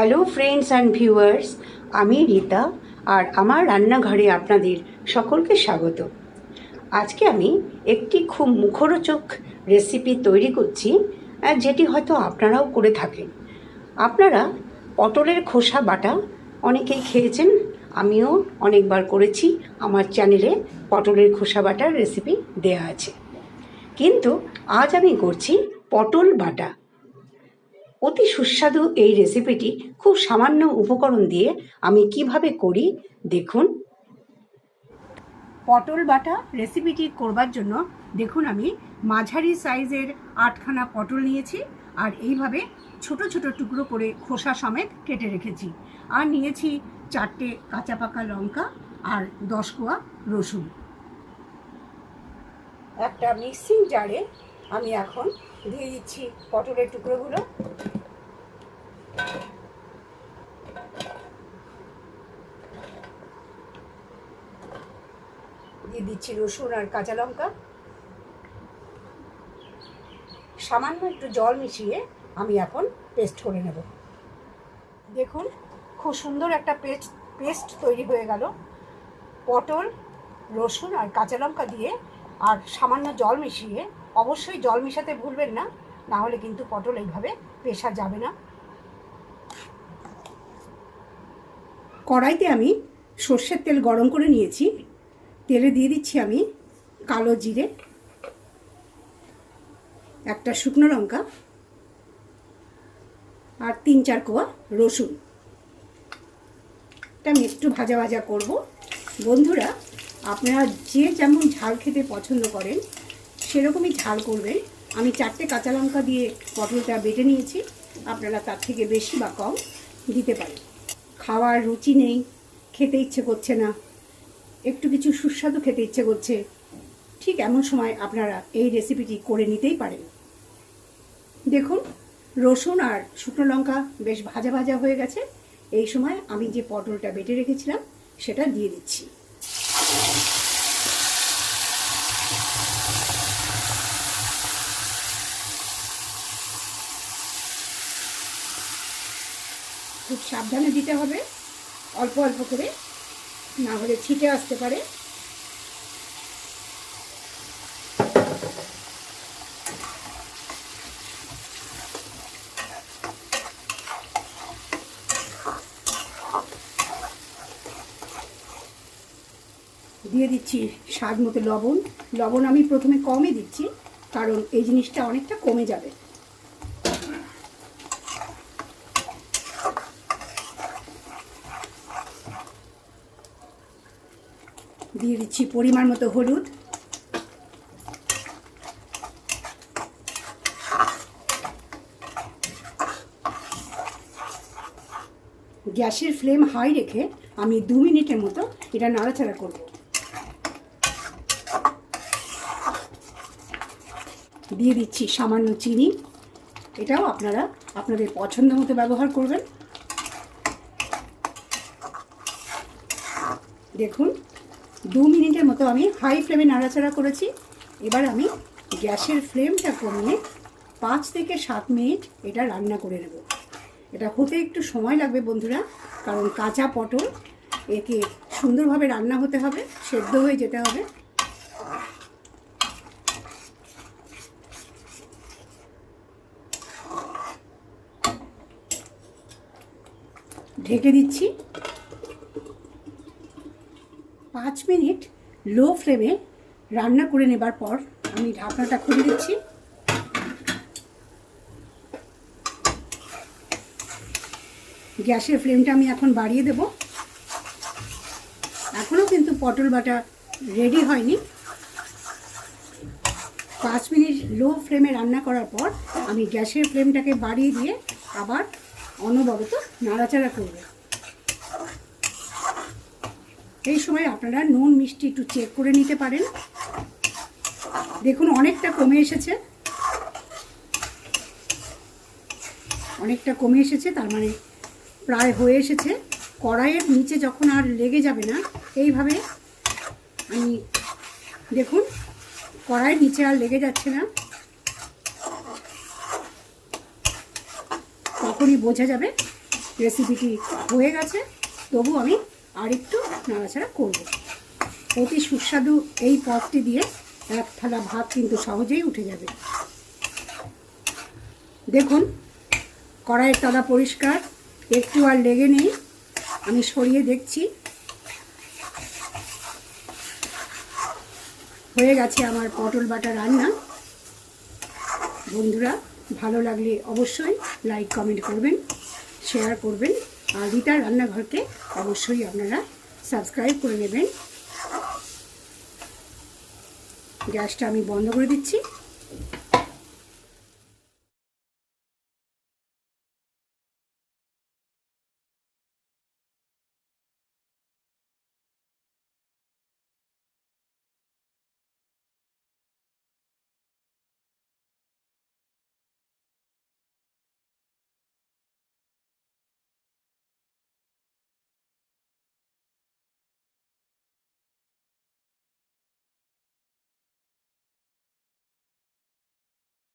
Hello friends and viewers, আমি রীতা আর আমার রান্নাঘরে আপনাদের সকলকে স্বাগত। আজকে আমি একটি খুব মুখরোচক রেসিপি তৈরি করছি, যেটি হয়তো আপনারাও করে থাকেন। আপনারা পটলের খোসা বাটা অনেকেই খেয়েছেন, আমিও অনেকবার করেছি। আমার চ্যানেলে পটলের খোসা বাটার রেসিপি দেয়া আছে, কিন্তু আজ আমি করছি পটল বাটা। অতি সুস্বাদু এই রেসিপিটি খুব সামান্য উপকরণ দিয়ে আমি কিভাবে করি দেখুন। পটল বাটা রেসিপিটি করবার জন্য দেখুন আমি মাঝারি সাইজের 8খানা পটল নিয়েছি আর এইভাবে ছোট ছোট টুকরো করে খোসা সমেত কেটে রেখেছি। আর নিয়েছি 4টে কাঁচা পাকা লঙ্কা আর 10 কোয়া রসুন। একটা মিক্সিং জারে আমি এখন দিয়ে দিচ্ছি পটলের টুকরোগুলো। দিয়ে দিচ্ছি রসুন আর কাঁচা লঙ্কা। সামান্য একটু জল মিশিয়ে আমি এখন পেস্ট করে নেব। দেখুন খুব সুন্দর একটা পেস্ট তৈরি হয়ে গেল। পটল, রসুন আর কাঁচা লঙ্কা দিয়ে আর সামান্য জল মিশিয়ে, অবশ্যই জল মেশাতে ভুলবেন না, না হলে কিন্তু পটল এইভাবে পেশা যাবে না। কড়াইতে আমি সর্ষের তেল গরম করে নিয়েছি। তেলে দিয়ে দিচ্ছি আমি কালো জিরে, একটা শুকনো লঙ্কা আর 3-4 কোয়া রসুন। এটা আমি একটু ভাজা ভাজা করব। বন্ধুরা, আপনারা যে যেমন ঝাল খেতে পছন্দ করেন সেরকমই ঝাল করবেন। আমি 4টে কাঁচা লঙ্কা দিয়ে পটলটা বেটে নিয়েছি, আপনারা তার থেকে বেশি বা কম দিতে পারেন। খাওয়ার রুচি নেই, খেতে ইচ্ছে করছে না, একটু কিছু সুস্বাদু খেতে ইচ্ছে করছে, ঠিক এমন সময় আপনারা এই রেসিপিটি করে নিতেই পারেন। দেখুন রসুন আর শুকনো লঙ্কা বেশ ভাজা ভাজা হয়ে গেছে। এই সময় আমি যে পটলটা বেটে রেখেছিলাম সেটা দিয়ে দিচ্ছি। খুব সাবধানে দিতে হবে, অল্প অল্প করে, না হলে ছিটে আসতে পারে। দিয়ে দিচ্ছি স্বাদ মতো লবণ। লবণ আমি প্রথমে কমই দিচ্ছি, কারণ এই জিনিসটা অনেকটা কমে যাবে। দিয়ে দিচ্ছি পরিমাণ মতো হলুদ। গ্যাসের ফ্লেম হাই রেখে আমি 2 মিনিটের মতো এটা নাড়াচাড়া করব। দিয়ে দিচ্ছি সামান্য চিনি, এটাও আপনারা আপনাদের পছন্দ মতো ব্যবহার করবেন। দেখুন 2 মিনিটের মতো আমি হাই ফ্লেমে নাড়াচাড়া করেছি। এবার আমি গ্যাসের ফ্লেমটা কমিয়ে 5 থেকে 7 মিনিট এটা রান্না করে নেব। এটা হতে একটু সময় লাগবে বন্ধুরা, কারণ কাঁচা পটল, একে সুন্দরভাবে রান্না হতে হবে, সেদ্ধ হয়ে যেতে হবে। ঢেকে দিচ্ছি। 5 মিনিট লো ফ্লেমে রান্না করে নেবার পর আমি ঢাকনাটা খুলে দিচ্ছি। গ্যাসের ফ্লেমটা আমি এখন বাড়িয়ে দেব। এখনও কিন্তু পটল বাটা রেডি হয়নি। 5 মিনিট লো ফ্লেমে রান্না করার পর আমি গ্যাসের ফ্লেমটাকে বাড়িয়ে দিয়ে আবার অনবরত নাড়াচাড়া করব। এই সময় আপনারা নুন মিষ্টি একটু চেক করে নিতে পারেন। দেখুন অনেকটা কমে এসেছে, তার মানে প্রায় হয়ে এসেছে। কড়াইয়ের নিচে যখন আর লেগে যাবে না, এইভাবে আমি দেখুন কড়াইয়ের নিচে আর লেগে যাচ্ছে না, তখনই বোঝা যাবে রেসিপিটি হয়ে গেছে, তবু আমি আরেকটু নাড়াচাড়া করব। অতি সুস্বাদু এই পদটি দিয়ে এক থালা ভাত কিন্তু সহজেই উঠে যাবে। দেখুন কড়াইয়ের তলা পরিষ্কার, একটু আর লেগে নেই। আমি সরিয়ে দেখছি, হয়ে গেছে আমার পটল বাটা রান্না। বন্ধুরা ভালো লাগলে অবশ্যই লাইক কমেন্ট করবেন, শেয়ার করবেন, আর রিতার রান্নাঘরকে অবশ্যই আপনারা সাবস্ক্রাইব করে নেবেন। গ্যাসটা আমি বন্ধ করে দিচ্ছি।